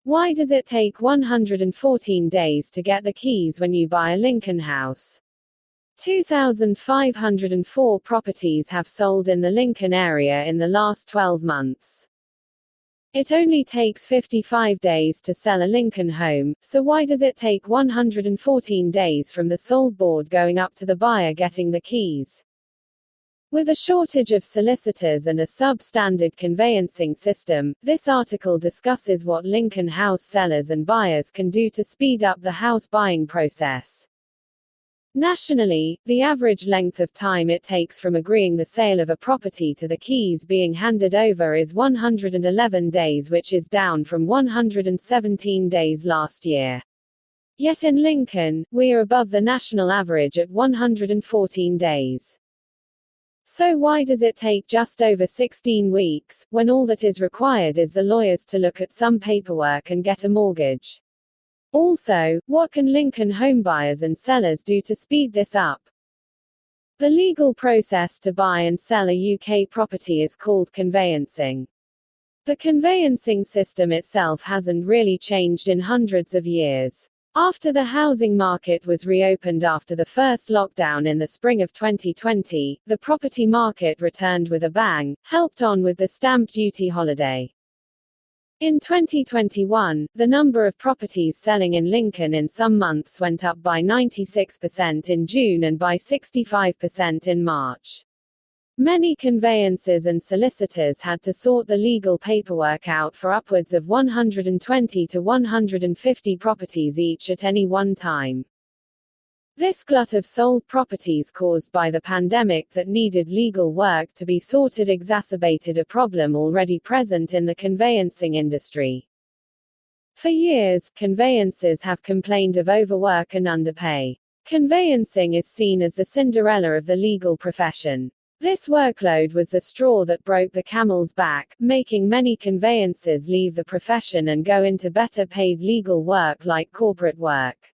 Why does it take 114 days to get the keys when you buy a Lincoln house? 2,504 properties have sold in the Lincoln area in the last 12 months. It only takes 55 days to sell a Lincoln home, so why does it take 114 days from the sold board going up to the buyer getting the keys? With a shortage of solicitors and a substandard conveyancing system, this article discusses what Lincoln house sellers and buyers can do to speed up the house buying process. Nationally, the average length of time it takes from agreeing the sale of a property to the keys being handed over is 111 days, which is down from 117 days last year. Yet in Lincoln, we are above the national average at 114 days. So why does it take just over 16 weeks, when all that is required is the lawyers to look at some paperwork and get a mortgage? Also, what can Lincoln homebuyers and sellers do to speed this up? The legal process to buy and sell a UK property is called conveyancing. The conveyancing system itself hasn't really changed in hundreds of years. After the housing market was reopened after the first lockdown in the spring of 2020, the property market returned with a bang, helped on with the stamp duty holiday. In 2021, the number of properties selling in Lincoln in some months went up by 96% in June and by 65% in March. Many conveyancers and solicitors had to sort the legal paperwork out for upwards of 120 to 150 properties each at any one time. This glut of sold properties caused by the pandemic that needed legal work to be sorted exacerbated a problem already present in the conveyancing industry. For years, conveyancers have complained of overwork and underpay. Conveyancing is seen as the Cinderella of the legal profession. This workload was the straw that broke the camel's back, making many conveyancers leave the profession and go into better paid legal work like corporate work.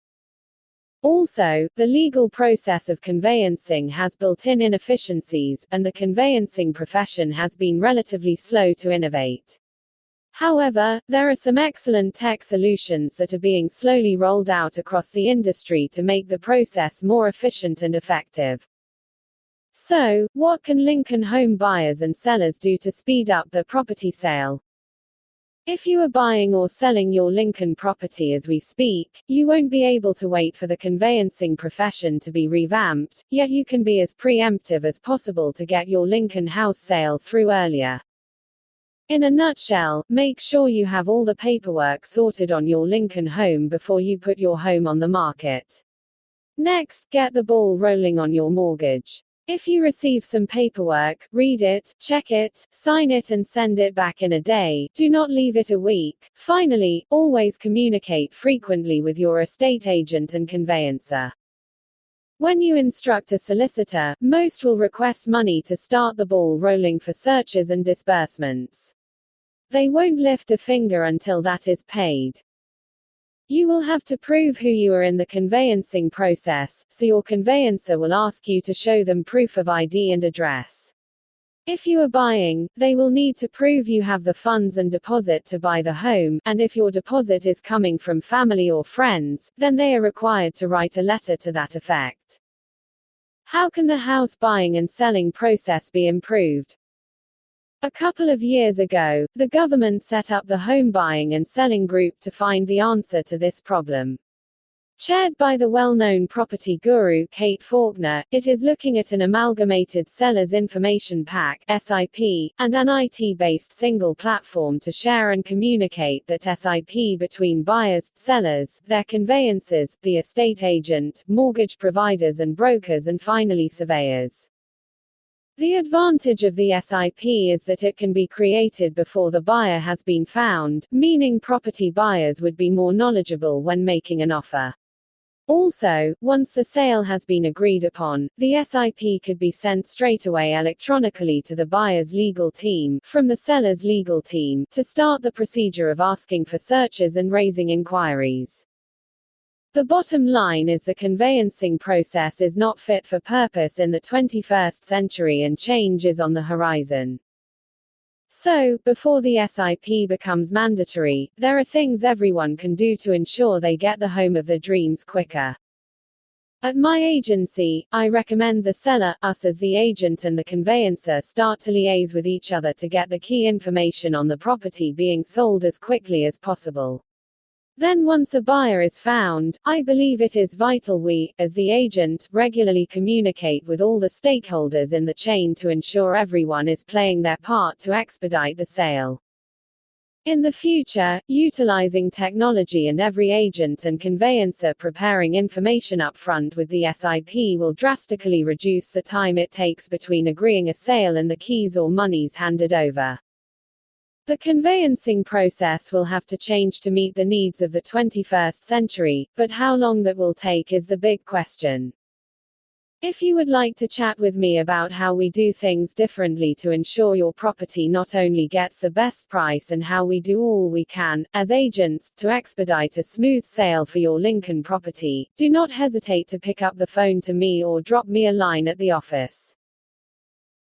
Also, the legal process of conveyancing has built-in inefficiencies, and the conveyancing profession has been relatively slow to innovate. However, there are some excellent tech solutions that are being slowly rolled out across the industry to make the process more efficient and effective. So, what can Lincoln home buyers and sellers do to speed up their property sale? If you are buying or selling your Lincoln property as we speak, you won't be able to wait for the conveyancing profession to be revamped, yet you can be as preemptive as possible to get your Lincoln house sale through earlier. In a nutshell, make sure you have all the paperwork sorted on your Lincoln home before you put your home on the market. Next, get the ball rolling on your mortgage. If you receive some paperwork, read it, check it, sign it and send it back in a day. Do not leave it a week. Finally, always communicate frequently with your estate agent and conveyancer. When you instruct a solicitor, most will request money to start the ball rolling for searches and disbursements. They won't lift a finger until that is paid. You will have to prove who you are in the conveyancing process, so your conveyancer will ask you to show them proof of ID and address. If you are buying, they will need to prove you have the funds and deposit to buy the home, and if your deposit is coming from family or friends, then they are required to write a letter to that effect. How can the house buying and selling process be improved? A couple of years ago, the government set up the Home Buying and Selling Group to find the answer to this problem. Chaired by the well-known property guru Kate Faulkner, it is looking at an amalgamated seller's information pack (SIP) and an IT-based single platform to share and communicate that SIP between buyers, sellers, their conveyancers, the estate agent, mortgage providers and brokers and finally surveyors. The advantage of the SIP is that it can be created before the buyer has been found, meaning property buyers would be more knowledgeable when making an offer. Also, once the sale has been agreed upon, the SIP could be sent straight away electronically to the buyer's legal team, from the seller's legal team, to start the procedure of asking for searches and raising inquiries. The bottom line is the conveyancing process is not fit for purpose in the 21st century and change is on the horizon. So, before the SIP becomes mandatory, there are things everyone can do to ensure they get the home of their dreams quicker. At my agency, I recommend the seller, us as the agent, and the conveyancer start to liaise with each other to get the key information on the property being sold as quickly as possible. Then once a buyer is found, I believe it is vital we, as the agent, regularly communicate with all the stakeholders in the chain to ensure everyone is playing their part to expedite the sale. In the future, utilizing technology and every agent and conveyancer preparing information up front with the SIP will drastically reduce the time it takes between agreeing a sale and the keys or monies handed over. The conveyancing process will have to change to meet the needs of the 21st century, but how long that will take is the big question. If you would like to chat with me about how we do things differently to ensure your property not only gets the best price and how we do all we can, as agents, to expedite a smooth sale for your Lincoln property, do not hesitate to pick up the phone to me or drop me a line at the office.